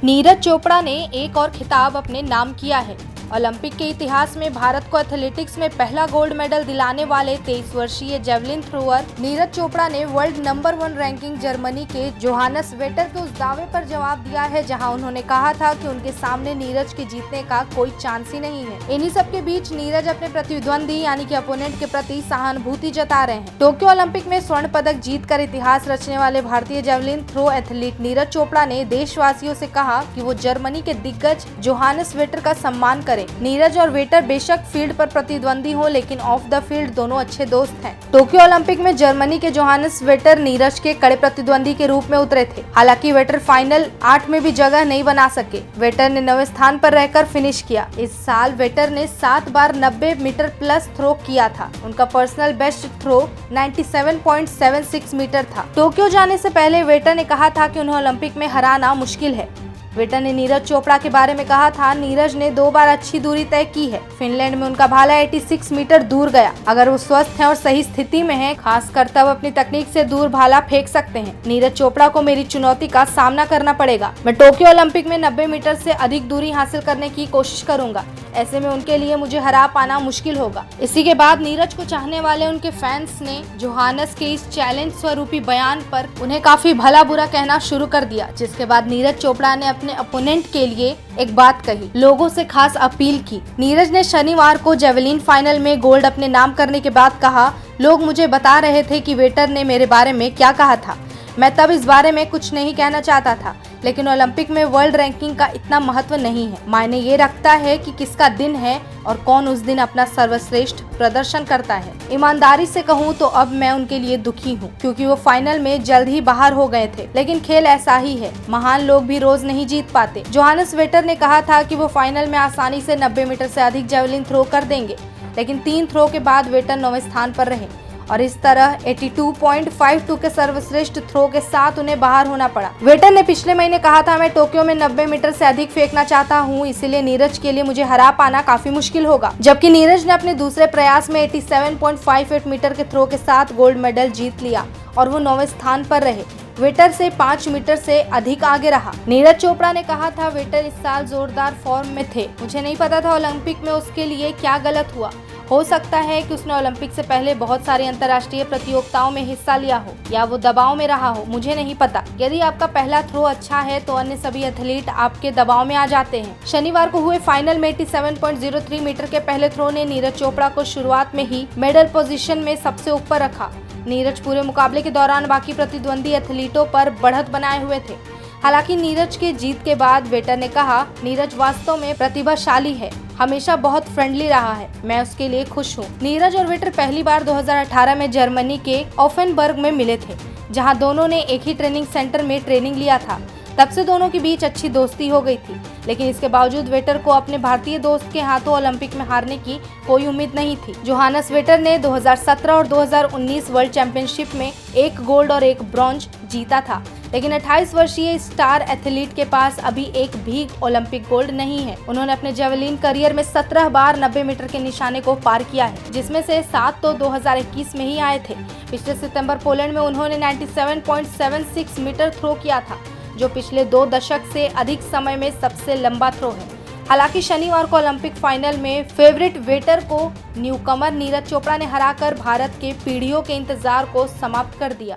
नीरज चोपड़ा ने एक और खिताब अपने नाम किया है। ओलंपिक के इतिहास में भारत को एथलेटिक्स में पहला गोल्ड मेडल दिलाने वाले 23 वर्षीय जेवलिन थ्रोअर नीरज चोपड़ा ने वर्ल्ड नंबर 1 रैंकिंग जर्मनी के जोहानस वेटर के उस दावे पर जवाब दिया है जहां उन्होंने कहा था कि उनके सामने नीरज के जीतने का कोई चांस ही नहीं है। इन्हीं सब के बीच नीरज अपने प्रतिद्वंदी यानी कि अपोनेंट के प्रति सहानुभूति जता रहे हैं। टोक्यो ओलंपिक में स्वर्ण पदक जीतकर इतिहास रचने वाले भारतीय javelin throw athlete Neeraj Chopra ने देशवासियों से कहा कि वो जर्मनी के दिग्गज जोहानस वेटर का सम्मान करें। नीरज और वेटर बेशक फील्ड पर प्रतिद्वंदी हो, लेकिन ऑफ द फील्ड दोनों अच्छे दोस्त हैं। टोक्यो ओलंपिक में जर्मनी के जोहानस वेटर नीरज के कड़े प्रतिद्वंदी के रूप में उतरे थे। हालांकि वेटर फाइनल 8 में भी जगह नहीं बना सके। वेटर ने 9वें स्थान पर रहकर फिनिश किया। इस साल वेटर ने 7 बार 90 मीटर प्लस थ्रो किया था। उनका पर्सनल बेस्ट थ्रो 97.76 मीटर था। टोक्यो जाने से पहले वेटर ने कहा था कि उन्हें ओलंपिक में हराना मुश्किल है। वेटर ने नीरज चोपड़ा के बारे में कहा था, नीरज ने 2 बार अच्छी दूरी तय की है। फिनलैंड में उनका भाला 86 मीटर दूर गया। अगर वो स्वस्थ हैं और सही स्थिति में हैं, खासकर तब अपनी तकनीक से दूर भाला फेंक सकते हैं। नीरज चोपड़ा को मेरी चुनौती का सामना करना पड़ेगा। मैं टोक्यो ओलंपिक में 90 मीटर से अधिक दूरी हासिल करने की कोशिश करूंगा। ऐसे में उनके लिए मुझे हरा पाना मुश्किल होगा। इसी के बाद नीरज को चाहने वाले उनके फैंस ने जोहानस के इस चैलेंज स्वरूपी बयान पर उन्हें काफी भला बुरा कहना शुरू कर दिया, जिसके बाद नीरज चोपड़ा ने अपने अपोनेंट के लिए एक बात कही, लोगों से खास अपील की। नीरज ने शनिवार को जेवलिन फाइनल में गोल्ड अपने नाम करने के बाद कहा, लोग मुझे बता रहे थे कि वेटर ने मेरे बारे में क्या कहा था। मैं तब इस बारे में कुछ नहीं कहना चाहता था, लेकिन ओलंपिक में वर्ल्ड रैंकिंग का इतना महत्व नहीं है। मायने ये रखता है कि किसका दिन है और कौन उस दिन अपना सर्वश्रेष्ठ प्रदर्शन करता है। ईमानदारी से कहूँ तो अब मैं उनके लिए दुखी हूँ, क्योंकि वो फाइनल में जल्द ही बाहर हो गए थे। लेकिन खेल ऐसा ही है, महान लोग भी रोज नहीं जीत पाते। जोहानस वेटर ने कहा था कि वो फाइनल में आसानी से 90 मीटर से अधिक जेवलिन थ्रो कर देंगे, लेकिन 3 थ्रो के बाद वेटर 9वें स्थान पर रहे और इस तरह 82.52 के सर्वश्रेष्ठ थ्रो के साथ उन्हें बाहर होना पड़ा। वेटर ने पिछले महीने कहा था, मैं टोक्यो में 90 मीटर से अधिक फेंकना चाहता हूं, इसीलिए नीरज के लिए मुझे हरा पाना काफी मुश्किल होगा। जबकि नीरज ने अपने दूसरे प्रयास में 87.58 मीटर के थ्रो के साथ गोल्ड मेडल जीत लिया और वो 9वें स्थान पर रहे। वेटर से 5 मीटर से अधिक आगे रहा। नीरज चोपड़ा ने कहा था, वेटर इस साल जोरदार फॉर्म में थे। मुझे नहीं पता था ओलंपिक में उसके लिए क्या गलत हुआ। हो सकता है कि उसने ओलंपिक से पहले बहुत सारी अंतर्राष्ट्रीय प्रतियोगिताओं में हिस्सा लिया हो या वो दबाव में रहा हो, मुझे नहीं पता। यदि आपका पहला थ्रो अच्छा है तो अन्य सभी एथलीट आपके दबाव में आ जाते हैं। शनिवार को हुए फाइनल में 87.03 मीटर के पहले थ्रो ने नीरज चोपड़ा को शुरुआत में ही मेडल पोजीशन में सबसे ऊपर रखा। नीरज पूरे मुकाबले के दौरान बाकी प्रतिद्वंदी एथलीटों पर बढ़त बनाए हुए थे। हालांकि नीरज के जीत के बाद वेटर ने कहा, नीरज वास्तव में प्रतिभाशाली है, हमेशा बहुत फ्रेंडली रहा है, मैं उसके लिए खुश हूँ। नीरज और वेटर पहली बार 2018 में जर्मनी के ऑफेनबर्ग में मिले थे, जहां दोनों ने एक ही ट्रेनिंग सेंटर में ट्रेनिंग लिया था। तब से दोनों के बीच अच्छी दोस्ती हो गई थी, लेकिन इसके बावजूद वेटर को अपने भारतीय दोस्त के हाथों ओलंपिक में हारने की कोई उम्मीद नहीं थी। जोहानस वेटर ने 2017 और 2019 वर्ल्ड चैंपियनशिप में 1 गोल्ड और 1 ब्रॉन्ज जीता था, लेकिन 28 वर्षीय स्टार एथलीट के पास अभी एक भी ओलंपिक गोल्ड नहीं है। उन्होंने अपने जेवलिन करियर में 17 बार 90 मीटर के निशाने को पार किया है, जिसमें से 7 तो 2021 में ही आए थे। पिछले सितंबर पोलैंड में उन्होंने 97.76 मीटर थ्रो किया था, जो पिछले 2 दशक से अधिक समय में सबसे लंबा थ्रो है। हालांकि शनिवार को ओलंपिक फाइनल में फेवरेट वेटर को न्यूकमर नीरज चोपड़ा ने हराकर भारत के पीढ़ियों के इंतजार को समाप्त कर दिया।